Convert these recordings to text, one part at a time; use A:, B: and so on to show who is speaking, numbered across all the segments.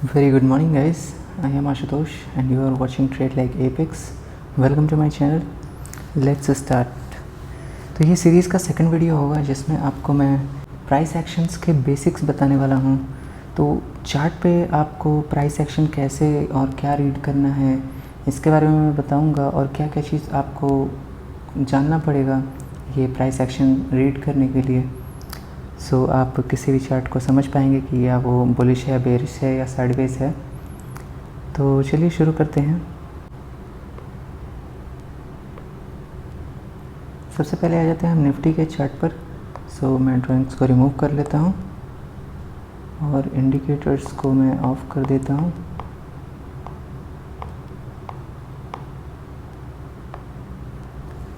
A: Very good morning guys, I am Ashutosh and you are watching Trade Like Apex. Welcome to my channel. Let's start. तो ये series का second video होगा जिसमें आपको मैं price actions के basics बताने वाला हूँ। तो चार्ट पे आपको प्राइस एक्शन कैसे और क्या रीड करना है इसके बारे में मैं बताऊँगा और क्या क्या चीज़ आपको जानना पड़ेगा ये प्राइस एक्शन रीड करने के लिए। सो आप किसी भी चार्ट को समझ पाएंगे कि या वो बुलिश है, बेरिश है या साइडवेज है। तो चलिए शुरू करते हैं। सबसे पहले आ जाते हैं हम निफ्टी के चार्ट पर। सो मैं ड्राइंग्स को रिमूव कर लेता हूँ और इंडिकेटर्स को मैं ऑफ़ कर देता हूँ।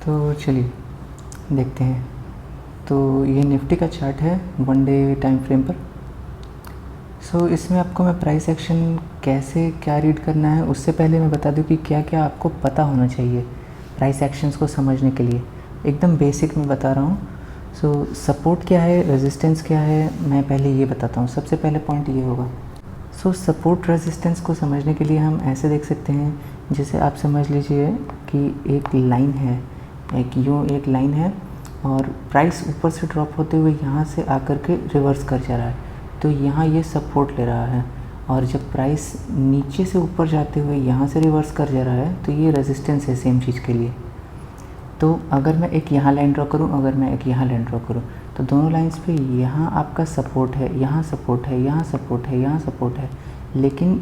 A: तो चलिए देखते हैं। तो ये निफ्टी का चार्ट है 1 डे टाइम फ्रेम पर। सो इसमें आपको मैं प्राइस एक्शन कैसे क्या रीड करना है उससे पहले मैं बता दूं कि क्या क्या आपको पता होना चाहिए प्राइस एक्शंस को समझने के लिए। एकदम बेसिक में बता रहा हूँ। सो सपोर्ट क्या है, रेजिस्टेंस क्या है, मैं पहले ये बताता हूँ। सबसे पहले पॉइंट ये होगा। सो सपोर्ट रेजिस्टेंस को समझने के लिए हम ऐसे देख सकते हैं, जैसे आप समझ लीजिए कि एक लाइन है, एक लाइन है और प्राइस ऊपर से ड्रॉप होते हुए यहाँ से आकर के रिवर्स कर जा रहा है। तो यहाँ ये सपोर्ट ले रहा है और जब प्राइस नीचे से ऊपर जाते हुए यहाँ से रिवर्स कर जा रहा है तो ये रेजिस्टेंस है सेम चीज़ के लिए। तो अगर मैं एक यहाँ लाइन ड्रॉ करूँ, अगर मैं एक यहाँ लाइन ड्रॉ करूँ, तो दोनों लाइंस पे यहाँ आपका सपोर्ट है, यहाँ सपोर्ट है, यहाँ सपोर्ट है, यहाँ सपोर्ट है, लेकिन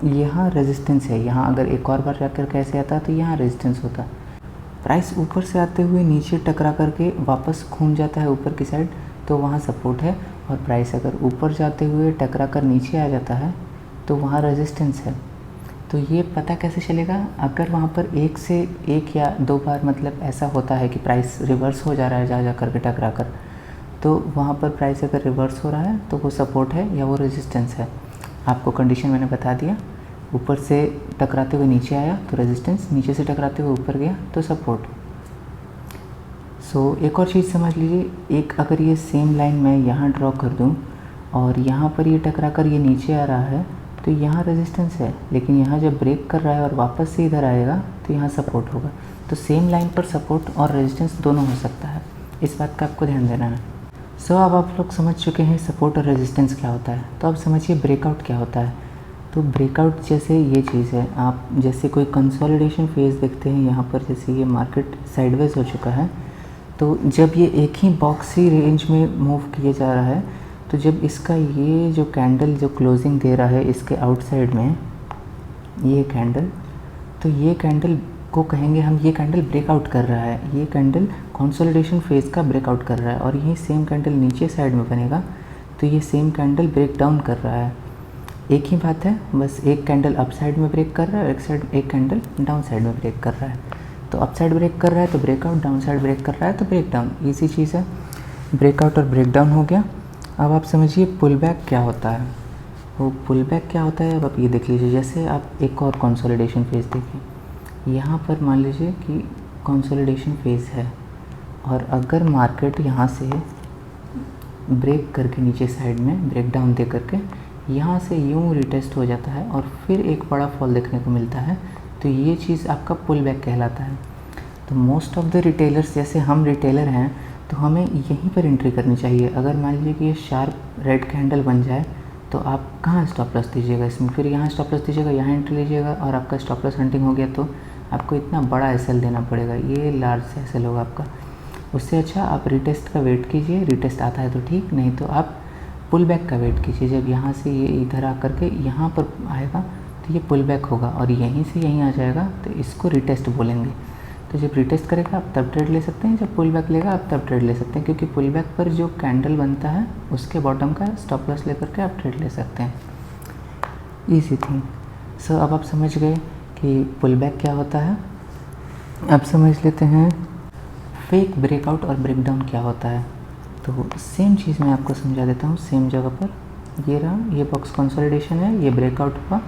A: यहाँ रेजिस्टेंस है। यहाँ अगर एक और बार जाकर कैसे आता तो यहाँ रेजिस्टेंस होता। प्राइस ऊपर से आते हुए नीचे टकरा करके वापस घूम जाता है ऊपर की साइड, तो वहाँ सपोर्ट है। और प्राइस अगर ऊपर जाते हुए टकरा कर नीचे आ जाता है तो वहाँ रेजिस्टेंस है। तो ये पता कैसे चलेगा? अगर वहाँ पर एक से एक या दो बार मतलब ऐसा होता है कि प्राइस रिवर्स हो जा रहा है जा करके टकरा कर, तो वहाँ पर प्राइस अगर रिवर्स हो रहा है तो वो सपोर्ट है या वो रेजिस्टेंस है। आपको कंडीशन मैंने बता दिया। ऊपर से टकराते हुए नीचे आया तो रेजिस्टेंस, नीचे से टकराते हुए ऊपर गया तो सपोर्ट। सो एक और चीज़ समझ लीजिए, एक अगर ये सेम लाइन मैं यहाँ ड्रॉ कर दूँ और यहाँ पर ये टकरा कर ये नीचे आ रहा है तो यहाँ रेजिस्टेंस है, लेकिन यहाँ जब ब्रेक कर रहा है और वापस से इधर आएगा तो यहाँ सपोर्ट होगा। तो सेम लाइन पर सपोर्ट और रेजिस्टेंस दोनों हो सकता है, इस बात का आपको ध्यान देना है। सो अब आप लोग समझ चुके हैं सपोर्ट और रेजिस्टेंस क्या होता है। तो अब समझिए ब्रेकआउट क्या होता है। तो ब्रेकआउट जैसे ये चीज़ है, आप जैसे कोई कंसोलिडेशन फेज़ देखते हैं यहाँ पर, जैसे ये मार्केट साइडवेज हो चुका है, तो जब ये एक ही बॉक्सी रेंज में मूव किए जा रहा है, तो जब इसका ये जो कैंडल जो क्लोजिंग दे रहा है इसके आउटसाइड में ये कैंडल, तो ये कैंडल को कहेंगे हम, ये कैंडल ब्रेकआउट कर रहा है, ये कैंडल कंसोलिडेशन फेज़ का ब्रेकआउट कर रहा है। और यही सेम कैंडल नीचे साइड में बनेगा तो ये सेम कैंडल ब्रेक डाउन कर रहा है। एक ही बात है, बस एक कैंडल अप साइड में ब्रेक कर रहा है और एक कैंडल डाउन साइड में ब्रेक कर रहा है। तो अप साइड ब्रेक कर रहा है तो ब्रेकआउट, डाउन साइड ब्रेक कर रहा है तो ब्रेक डाउन। ईजी चीज़ है, ब्रेकआउट और ब्रेक डाउन हो गया। अब आप समझिए पुल बैक क्या होता है। वो पुल बैक क्या होता है अब आप ये देख लीजिए। जैसे आप एक और कंसोलिडेशन फेज़ देखिए, यहाँ पर मान लीजिए कि कंसोलिडेशन फेज़ है और अगर मार्केट यहाँ से ब्रेक करके नीचे साइड में ब्रेक डाउन दे करके यहाँ से यूँ रिटेस्ट हो जाता है और फिर एक बड़ा फॉल देखने को मिलता है, तो ये चीज़ आपका पुल बैक कहलाता है। तो मोस्ट ऑफ द रिटेलर्स, जैसे हम रिटेलर हैं, तो हमें यहीं पर एंट्री करनी चाहिए। अगर मान लीजिए कि ये शार्प रेड कैंडल बन जाए तो आप कहाँ स्टॉप लॉस दीजिएगा इसमें, फिर यहाँ स्टॉप लॉस दीजिएगा, यहाँ एंट्री लीजिएगा और आपका स्टॉप लॉस हंटिंग हो गया तो आपको इतना बड़ा एसएल देना पड़ेगा, ये लार्ज एसएल होगा आपका। उससे अच्छा आप रिटेस्ट का वेट कीजिए, रिटेस्ट आता है तो ठीक, नहीं तो आप पुल बैक का वेट कीजिए। जब यहाँ से ये इधर आकर के यहाँ पर आएगा तो ये पुल बैक होगा और यहीं से यहीं आ जाएगा तो इसको रिटेस्ट बोलेंगे। तो जब रिटेस्ट करेगा आप तब ट्रेड ले सकते हैं, जब पुल बैक लेगा आप तब ट्रेड ले सकते हैं, क्योंकि पुल बैक पर जो कैंडल बनता है उसके बॉटम का स्टॉप लॉस लेकर के आप ट्रेड ले सकते हैं। Easy thing. सो अब आप समझ गए कि पुल बैक क्या होता है। अब समझ लेते हैं फेक ब्रेकआउट और ब्रेकडाउन क्या होता है। तो सेम चीज़ मैं आपको समझा देता हूँ सेम जगह पर। ये रहा, ये बॉक्स कंसोलिडेशन है, ये ब्रेकआउट हुआ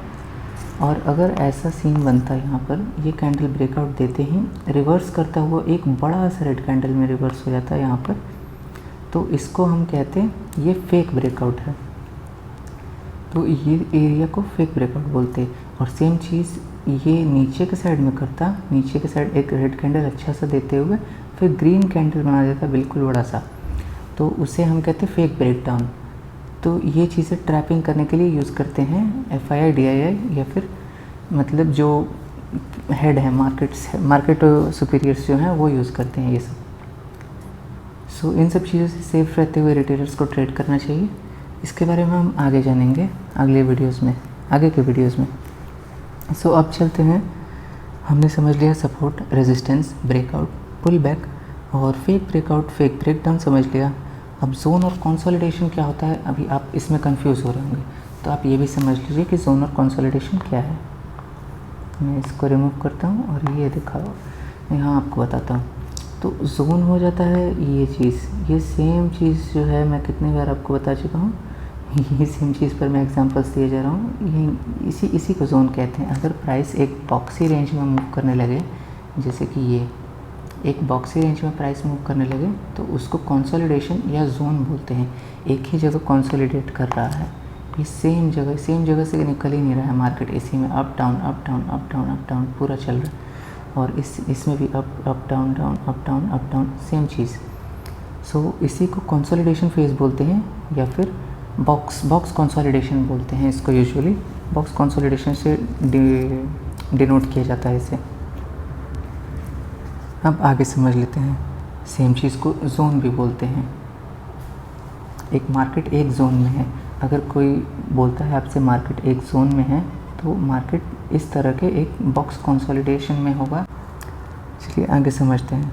A: और अगर ऐसा सीन बनता है यहाँ पर, ये कैंडल ब्रेकआउट देते ही रिवर्स करता हुआ एक बड़ा सा रेड कैंडल में रिवर्स हो जाता है यहाँ पर, तो इसको हम कहते हैं ये फेक ब्रेकआउट है। तो ये एरिया को फेक ब्रेकआउट बोलते हैं। और सेम चीज़ ये नीचे के साइड में करता, नीचे के साइड एक रेड कैंडल अच्छा सा देते हुए फिर ग्रीन कैंडल बना देता बिल्कुल बड़ा सा, तो उसे हम कहते हैं फेक ब्रेकडाउन। तो ये चीज़ें ट्रैपिंग करने के लिए यूज़ करते हैं FII DII, या फिर मतलब जो हेड है मार्केट सुपीरियर्स जो हैं वो यूज़ करते हैं ये सब। सो इन सब चीज़ों से सेफ रहते हुए रिटेलर्स को ट्रेड करना चाहिए। इसके बारे में हम आगे जानेंगे आगे के वीडियोज़ में। सो अब चलते हैं, हमने समझ लिया support, resistance, breakout, pull back और फेक ब्रेकआउट, फेक ब्रेकडाउन समझ लिया। अब जोन और कंसोलिडेशन क्या होता है, अभी आप इसमें कंफ्यूज हो रहे होंगे, तो आप ये भी समझ लीजिए कि जोन और कंसोलिडेशन क्या है। मैं इसको रिमूव करता हूँ और ये दिखाओ, यहाँ आपको बताता हूँ। तो जोन हो जाता है ये चीज़, ये सेम चीज़ जो है मैं कितनी बार आपको बता चुका हूँ, ये सेम चीज़ पर मैं एग्जांपल्स दिए जा रहा हूँ। ये इसी को जोन कहते हैं। अगर प्राइस एक बॉक्सी रेंज में मूव करने लगे, जैसे कि ये एक बॉक्सी रेंज में प्राइस मूव करने लगे, तो उसको कंसोलिडेशन या जोन बोलते हैं। एक ही जगह कंसोलिडेट कर रहा है, ये सेम जगह से निकल ही नहीं रहा है मार्केट, इसी में up down up down up down up down पूरा चल रहा है। और इसमें भी up down down up down up down same चीज़। सो इसी को कंसोलिडेशन फेज बोलते हैं, या फिर बॉक्स कंसोलिडेशन बोलते हैं इसको। यूजुअली बॉक्स कंसोलिडेशन से डिनोट किया जाता है इसे। अब आगे समझ लेते हैं, सेम चीज़ को जोन भी बोलते हैं। एक मार्केट एक जोन में है, अगर कोई बोलता है आपसे मार्केट एक जोन में है, तो मार्केट इस तरह के एक बॉक्स कंसोलिडेशन में होगा। चलिए आगे समझते हैं,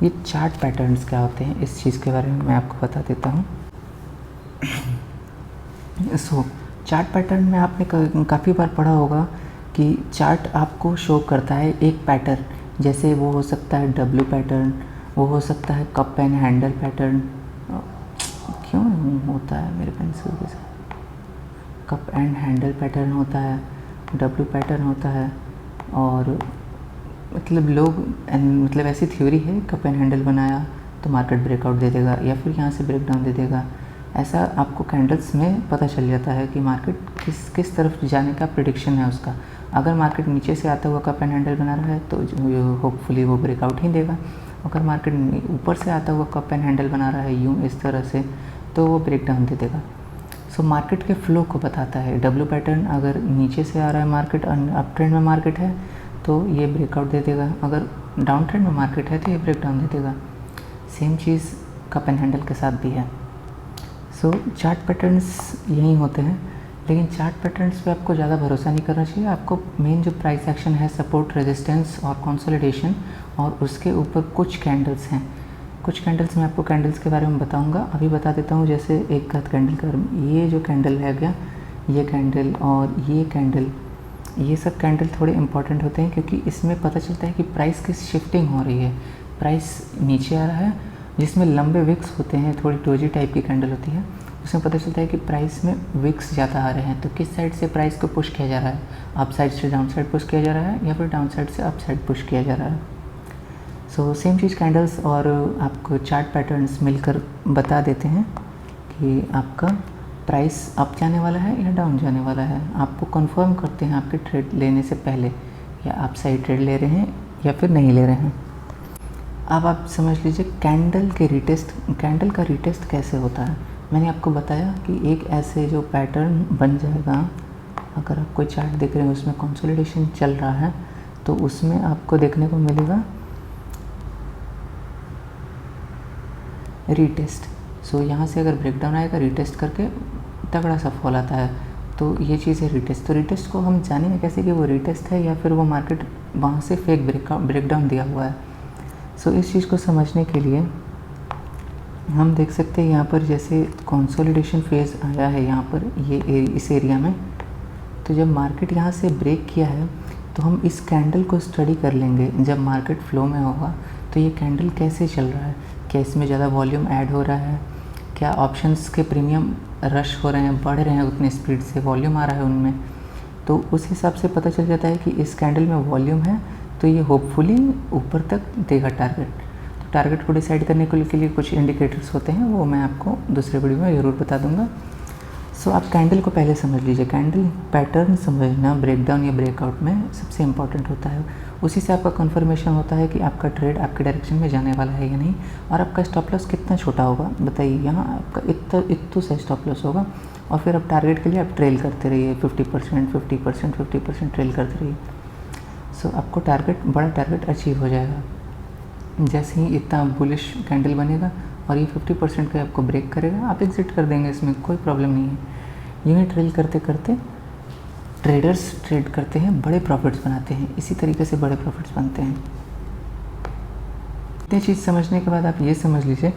A: ये चार्ट पैटर्न्स क्या होते हैं, इस चीज़ के बारे में मैं आपको बता देता हूँ। चार्ट पैटर्न में आपने काफ़ी बार पढ़ा होगा कि चार्ट आपको शो करता है एक पैटर्न, जैसे वो हो सकता है W पैटर्न, वो हो सकता है कप एंड हैंडल पैटर्न। क्यों होता है मेरे पेंसिल के साथ, कप एंड हैंडल पैटर्न होता है, W पैटर्न होता है। और मतलब ऐसी थ्योरी है, कप एंड हैंडल बनाया तो मार्केट ब्रेकआउट दे देगा, या फिर यहाँ से ब्रेकडाउन दे देगा। ऐसा आपको कैंडल्स में पता चल जाता है कि मार्केट किस तरफ जाने का प्रेडिक्शन है उसका। अगर मार्केट नीचे से आता हुआ कप एंड हैंडल बना रहा है तो होपफुली वो ब्रेकआउट ही देगा। अगर मार्केट ऊपर से आता हुआ कप एंड हैंडल बना रहा है यूँ इस तरह से, तो वो ब्रेकडाउन दे देगा। सो मार्केट के फ्लो को बताता है। W पैटर्न अगर नीचे से आ रहा है मार्केट, अप ट्रेंड में मार्केट है, तो ये ब्रेकआउट दे देगा। अगर डाउन ट्रेंड में मार्केट है तो ये ब्रेकडाउन दे देगा। Same cheese cup and handle के साथ भी है। सो चार्ट पैटर्न्स यही होते हैं, लेकिन चार्ट पैटर्न्स पे आपको ज़्यादा भरोसा नहीं करना चाहिए। आपको मेन जो प्राइस एक्शन है, सपोर्ट, रेजिस्टेंस और कंसोलिडेशन, और उसके ऊपर कुछ कैंडल्स हैं। कुछ कैंडल्स मैं आपको कैंडल्स के बारे में बताऊंगा, अभी बता देता हूँ। जैसे एक कैंडल का, ये जो कैंडल है गया, ये कैंडल और ये कैंडल, ये सब कैंडल थोड़े इंपॉर्टेंट होते हैं, क्योंकि इसमें पता चलता है कि प्राइस की शिफ्टिंग हो रही है। प्राइस नीचे आ रहा है, जिसमें लंबे विक्स होते हैं, थोड़ी डोजी टाइप की कैंडल होती है, उसमें पता चलता है कि प्राइस में विक्स ज़्यादा आ रहे हैं। तो किस साइड से प्राइस को पुश किया जा रहा है, अप साइड से डाउन साइड पुश किया जा रहा है, या फिर डाउन साइड से अप साइड पुश किया जा रहा है। सो सेम चीज़ कैंडल्स और आपको चार्ट पैटर्न्स मिलकर बता देते हैं कि आपका प्राइस अप जाने वाला है या डाउन जाने वाला है। आपको कंफर्म करते हैं आपके ट्रेड लेने से पहले, या आप सही ट्रेड ले रहे हैं या फिर नहीं ले रहे हैं। अब आप समझ लीजिए कैंडल का रिटेस्ट कैसे होता है। मैंने आपको बताया कि एक ऐसे जो पैटर्न बन जाएगा, अगर आप कोई चार्ट देख रहे हैं उसमें कंसोलिडेशन चल रहा है, तो उसमें आपको देखने को मिलेगा रीटेस्ट। सो यहाँ से अगर ब्रेकडाउन आएगा, रीटेस्ट करके तगड़ा सा फॉल आता है, तो ये चीज़ है रीटेस्ट। तो रीटेस्ट को हम जानेंगे कैसे कि वो रीटेस्ट है या फिर वो मार्केट वहाँ से फेक ब्रेकडाउन दिया हुआ है। सो इस चीज़ को समझने के लिए हम देख सकते हैं यहाँ पर जैसे कंसोलिडेशन फेज़ आया है यहाँ पर इस एरिया में, तो जब मार्केट यहाँ से ब्रेक किया है तो हम इस कैंडल को स्टडी कर लेंगे। जब मार्केट फ्लो में होगा तो ये कैंडल कैसे चल रहा है, क्या इसमें ज़्यादा वॉल्यूम ऐड हो रहा है, क्या ऑप्शंस के प्रीमियम रश हो रहे हैं, बढ़ रहे हैं उतने स्पीड से, वॉल्यूम आ रहा है उनमें। तो उस हिसाब से पता चल जाता है कि इस कैंडल में वॉल्यूम है, तो ये होपफुली ऊपर तक देगा टारगेट। तो टारगेट को डिसाइड करने के लिए कुछ इंडिकेटर्स होते हैं, वो मैं आपको दूसरे वीडियो में ज़रूर बता दूंगा। सो आप कैंडल को पहले समझ लीजिए। कैंडल पैटर्न समझना ब्रेकडाउन या ब्रेकआउट में सबसे इम्पॉर्टेंट होता है। उसी से आपका कन्फर्मेशन होता है कि आपका ट्रेड आपके डायरेक्शन में जाने वाला है या नहीं, और आपका स्टॉप लॉस कितना छोटा होगा। बताइए, यहाँ आपका इतना सा स्टॉप लॉस होगा, और फिर आप टारगेट के लिए आप ट्रेल करते रहिए 50%, 50%, 50% ट्रेल करते रहिए। सो आपको बड़ा टारगेट अचीव हो जाएगा। जैसे ही इतना बुलिश कैंडल बनेगा और ये 50% का आपको ब्रेक करेगा, आप एग्जिट कर देंगे, इसमें कोई प्रॉब्लम नहीं है। यूँ ही ट्रेल करते करते ट्रेडर्स ट्रेड करते हैं, बड़े प्रॉफिट्स बनाते हैं। इसी तरीके से बड़े प्रॉफिट्स बनते हैं। इतनी चीज़ समझने के बाद आप ये समझ लीजिए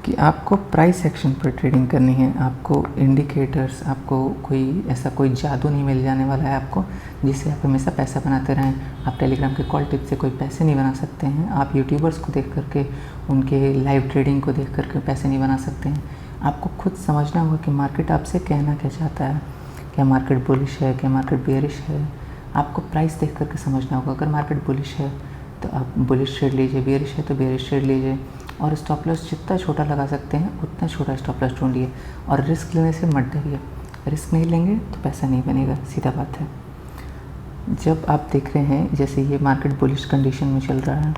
A: कि आपको प्राइस एक्शन पर ट्रेडिंग करनी है। आपको इंडिकेटर्स, आपको कोई जादू नहीं मिल जाने वाला है आपको, जिससे आप हमेशा पैसा बनाते रहें। आप टेलीग्राम के कॉल टिप से कोई पैसे नहीं बना सकते हैं। आप यूट्यूबर्स को देख करके, उनके लाइव ट्रेडिंग को देख करके पैसे नहीं बना सकते हैं। आपको खुद समझना होगा कि मार्केट आपसे कहना क्या चाहता है। क्या मार्केट बुलिश है, क्या मार्केट बेयरिश है। आपको प्राइस देख करके समझना होगा। अगर मार्केट बुलिश है तो आप बुलिश ट्रेड लीजिए, बेयरिश है तो बेयरिश ट्रेड लीजिए, और स्टॉप लॉस जितना छोटा लगा सकते हैं उतना छोटा स्टॉप लॉस ढूंढिए। और रिस्क लेने से मत डरिए। रिस्क नहीं लेंगे तो पैसा नहीं बनेगा, सीधा बात है। जब आप देख रहे हैं जैसे ये मार्केट बुलिश कंडीशन में चल रहा है,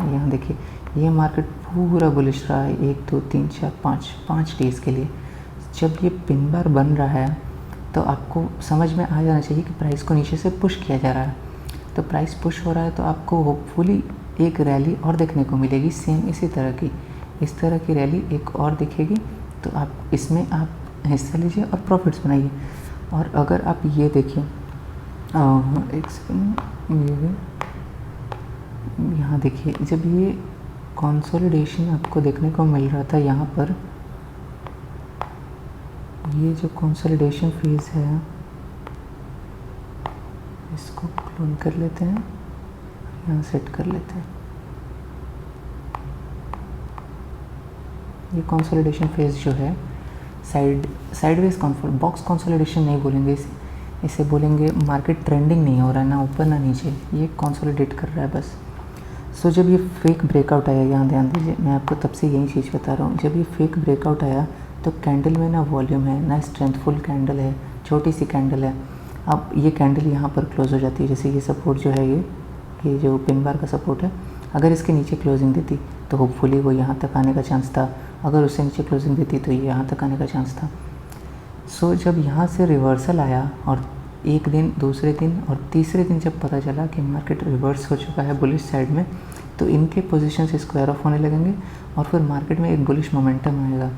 A: यहाँ देखिए ये मार्केट पूरा बुलिश रहा है 1 2 3 4 5 डेज़ के लिए। जब ये पिन बार बन रहा है तो आपको समझ में आ जाना चाहिए कि प्राइस को नीचे से पुश किया जा रहा है। तो प्राइस पुश हो रहा है तो आपको होपफुली एक रैली और देखने को मिलेगी, सेम इसी तरह की, इस तरह की रैली एक और दिखेगी। तो आप इसमें आप हिस्सा लीजिए और प्रॉफिट्स बनाइए। और अगर आप ये देखिए, एक सेकंड, ये यहाँ देखिए, जब ये कंसोलिडेशन आपको देखने को मिल रहा था, यहाँ पर ये जो कंसोलिडेशन फेज़ है, इसको क्लोन कर लेते हैं, यहाँ सेट कर लेते हैं। ये कंसोलिडेशन फेज़ जो है, साइडवेज बॉक्स कंसोलिडेशन नहीं बोलेंगे इसे बोलेंगे मार्केट ट्रेंडिंग नहीं हो रहा है, ना ऊपर ना नीचे, ये कंसोलिडेट कर रहा है बस। सो जब ये फेक ब्रेकआउट आया, यहाँ ध्यान दीजिए, मैं आपको तब से यही चीज़ बता रहा हूँ। जब ये फेक ब्रेकआउट आया तो कैंडल में ना वॉल्यूम है, ना स्ट्रेंथफुल कैंडल है, छोटी सी कैंडल है। अब ये कैंडल यहाँ पर क्लोज हो जाती है। जैसे ये सपोर्ट जो है, ये जो पिन बार का सपोर्ट है, अगर इसके नीचे क्लोजिंग देती तो होपफुली वो यहाँ तक आने का चांस था। अगर उससे नीचे क्लोजिंग देती तो ये यहाँ तक आने का चांस था। सो जब यहाँ से रिवर्सल आया और एक दिन, दूसरे दिन और तीसरे दिन जब पता चला कि मार्केट रिवर्स हो चुका है बुलिश साइड में, तो इनके पोजीशन से स्क्वायर ऑफ होने लगेंगे और फिर मार्केट में एक बुलिश मोमेंटम आएगा।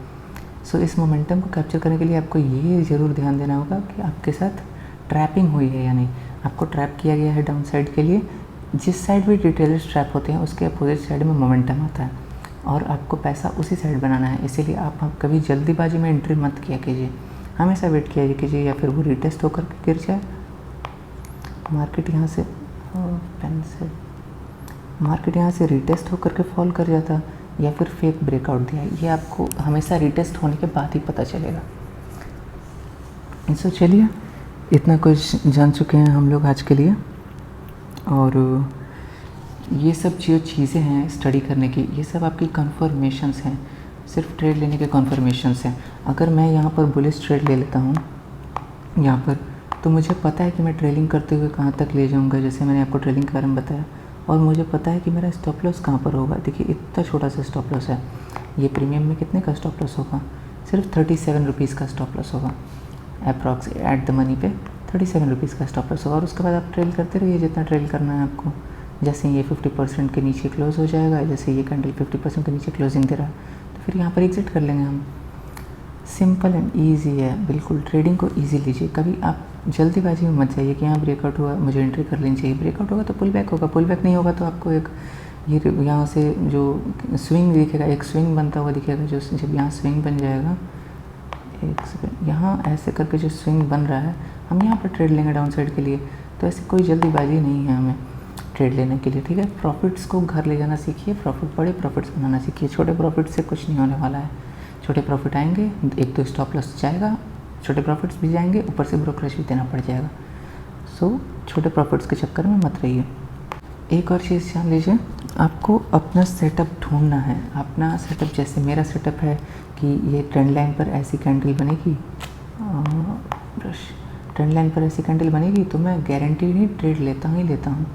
A: सो इस मोमेंटम को कैप्चर करने के लिए आपको ये ज़रूर ध्यान देना होगा कि आपके साथ ट्रैपिंग हुई है या नहीं। आपको ट्रैप किया गया है डाउन साइड के लिए। जिस साइड भी डिटेलर्स ट्रैप होते हैं उसके अपोजिट साइड में मोमेंटम आता है, और आपको पैसा उसी साइड बनाना है। इसीलिए आप कभी जल्दीबाजी में एंट्री मत किया कीजिए, हमेशा वेट किया कीजिए, या फिर वो रिटेस्ट होकर के गिर जाए। मार्केट यहाँ से रिटेस्ट होकर के फॉल कर जाता, या फिर फेक ब्रेकआउट दिया, ये आपको हमेशा रिटेस्ट होने के बाद ही पता चलेगा। सो चलिए, इतना कुछ जान चुके हैं हम लोग आज के लिए। और ये सब जो चीज़ें हैं स्टडी करने की, ये सब आपकी कन्फर्मेशंस हैं, सिर्फ ट्रेड लेने के कन्फर्मेशंस हैं। अगर मैं यहाँ पर बुलिश ट्रेड ले लेता हूँ यहाँ पर, तो मुझे पता है कि मैं ट्रेलिंग करते हुए कहाँ तक ले जाऊँगा, जैसे मैंने आपको ट्रेलिंग के बारे में बताया। और मुझे पता है कि मेरा स्टॉप लॉस कहाँ पर होगा। देखिए इतना छोटा सा स्टॉप लॉस है। ये प्रीमियम में कितने का स्टॉप लॉस होगा? सिर्फ 37 रुपीज़ का स्टॉप लॉस होगा। अप्रॉक्स एट द मनी पे 37 रुपीज़ का स्टॉप लॉस होगा। और उसके बाद आप ट्रेल करते रहिए जितना ट्रेल करना है आपको। जैसे ये 50% के नीचे क्लोज हो जाएगा, जैसे ये कैंडल 50% के नीचे क्लोजिंग दे रहा है, तो फिर यहाँ पर एग्जिट कर लेंगे हम। सिंपल एंड ईजी है बिल्कुल। ट्रेडिंग को ईजी लीजिए। कभी आप जल्दीबाजी में मत जाइए कि यहाँ ब्रेकआउट हुआ मुझे एंट्री कर लेनी चाहिए। ब्रेकआउट होगा तो पुल बैक होगा, पुल बैक नहीं होगा तो आपको एक ये यहाँ से जो स्विंग दिखेगा, एक स्विंग बनता हुआ दिखेगा, जो जब यहाँ स्विंग बन जाएगा, एक सेकंड, यहाँ ऐसे करके जो स्विंग बन रहा है हम यहाँ पर ट्रेड लेंगे डाउन साइड के लिए। तो ऐसे कोई जल्दीबाजी नहीं है हमें ट्रेड लेने के लिए, ठीक है। प्रॉफिट्स को घर ले जाना सीखिए, बड़े प्रॉफिट्स बनाना सीखिए। छोटे प्रॉफिट से कुछ नहीं होने वाला है। छोटे प्रॉफिट आएंगे, एक तो स्टॉप लॉस जाएगा, छोटे प्रॉफिट्स भी जाएंगे, ऊपर से ब्रोकरेज भी देना पड़ जाएगा। सो छोटे प्रॉफिट्स के चक्कर में मत रहिए। एक और चीज़ जान लीजिए, आपको अपना सेटअप ढूंढना है। अपना सेटअप, जैसे मेरा सेटअप है कि ये ट्रेंड लाइन पर ऐसी कैंडल बनेगी, ब्रश ट्रेंड लाइन पर ऐसी कैंडल बनेगी तो मैं गारंटीड ही ट्रेड लेता हूँ।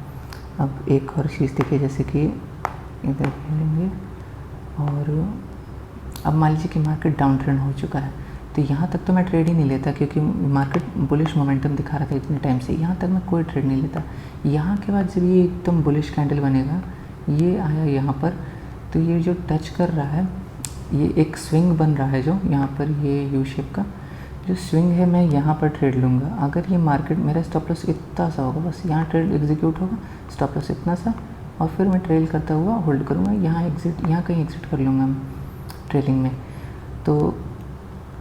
A: अब एक और चीज़ देखिए, जैसे कि इधर लेंगे और अब मान लीजिए कि मार्केट डाउन ट्रेंड हो चुका है, तो यहाँ तक तो मैं ट्रेड ही नहीं लेता क्योंकि मार्केट बुलिश मोमेंटम दिखा रहा था इतने टाइम से। यहाँ तक मैं कोई ट्रेड नहीं लेता। यहाँ के बाद जब ये एकदम बुलिश कैंडल बनेगा, ये आया यहाँ पर, तो ये जो टच कर रहा है, ये एक स्विंग बन रहा है जो यहाँ पर ये यू शेप का जो स्विंग है, मैं यहाँ पर ट्रेड लूँगा। अगर ये मार्केट मेरा स्टॉप लॉस इतना सा होगा, बस यहाँ ट्रेड एग्जीक्यूट होगा, स्टॉप लॉस इतना सा, और फिर मैं ट्रेल करता हुआ होल्ड करूँगा। यहाँ कहीं एग्जिट कर लूँगा मैं ट्रेलिंग में। तो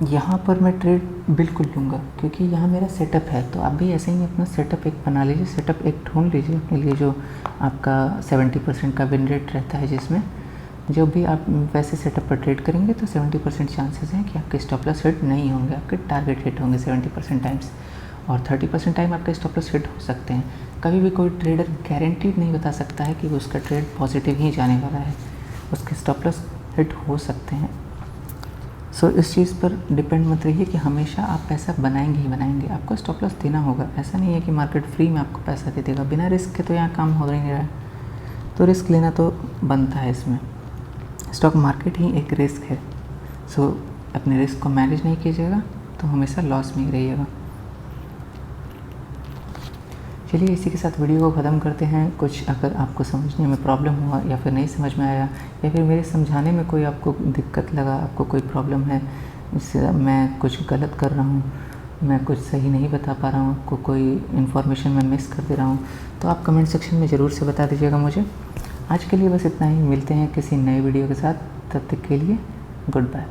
A: यहाँ पर मैं ट्रेड बिल्कुल लूँगा क्योंकि यहाँ मेरा सेटअप है। तो आप भी ऐसे ही अपना सेटअप एक बना लीजिए, सेटअप एक ढूंढ लीजिए अपने लिए जो आपका 70% का विन रेट रहता है, जिसमें जब भी आप वैसे सेटअप पर ट्रेड करेंगे तो 70% चांसेस हैं कि आपके स्टॉप लॉस हिट नहीं होंगे, आपके टारगेट हिट होंगे 70% टाइम्स, और 30% टाइम आपके स्टॉप लॉस हिट हो सकते हैं। कभी भी कोई ट्रेडर गारंटीड नहीं बता सकता है कि उसका ट्रेड पॉजिटिव ही जाने वाला है, उसके स्टॉप लॉस हिट हो सकते हैं। सो इस चीज़ पर डिपेंड मत रहिए कि हमेशा आप पैसा बनाएंगे ही बनाएंगे, आपको स्टॉप लॉस देना होगा। ऐसा नहीं है कि मार्केट फ्री में आपको पैसा दे देगा, बिना रिस्क के तो यहाँ काम हो ही नहीं रहा है, तो रिस्क लेना तो बनता है इसमें। स्टॉक मार्केट ही एक रिस्क है। सो अपने रिस्क को मैनेज नहीं कीजिएगा तो हमेशा लॉस में ही रहिएगा। चलिए इसी के साथ वीडियो को ख़त्म करते हैं। कुछ अगर आपको समझने में प्रॉब्लम हुआ या फिर नहीं समझ में आया या फिर मेरे समझाने में कोई आपको दिक्कत लगा, आपको कोई प्रॉब्लम है, इससे मैं कुछ गलत कर रहा हूँ, मैं कुछ सही नहीं बता पा रहा हूँ, आपको कोई इन्फॉर्मेशन मैं मिस कर दे रहा हूँ, तो आप कमेंट सेक्शन में ज़रूर से बता दीजिएगा मुझे। आज के लिए बस इतना ही, मिलते हैं किसी नए वीडियो के साथ, तब तक के लिए गुड बाय।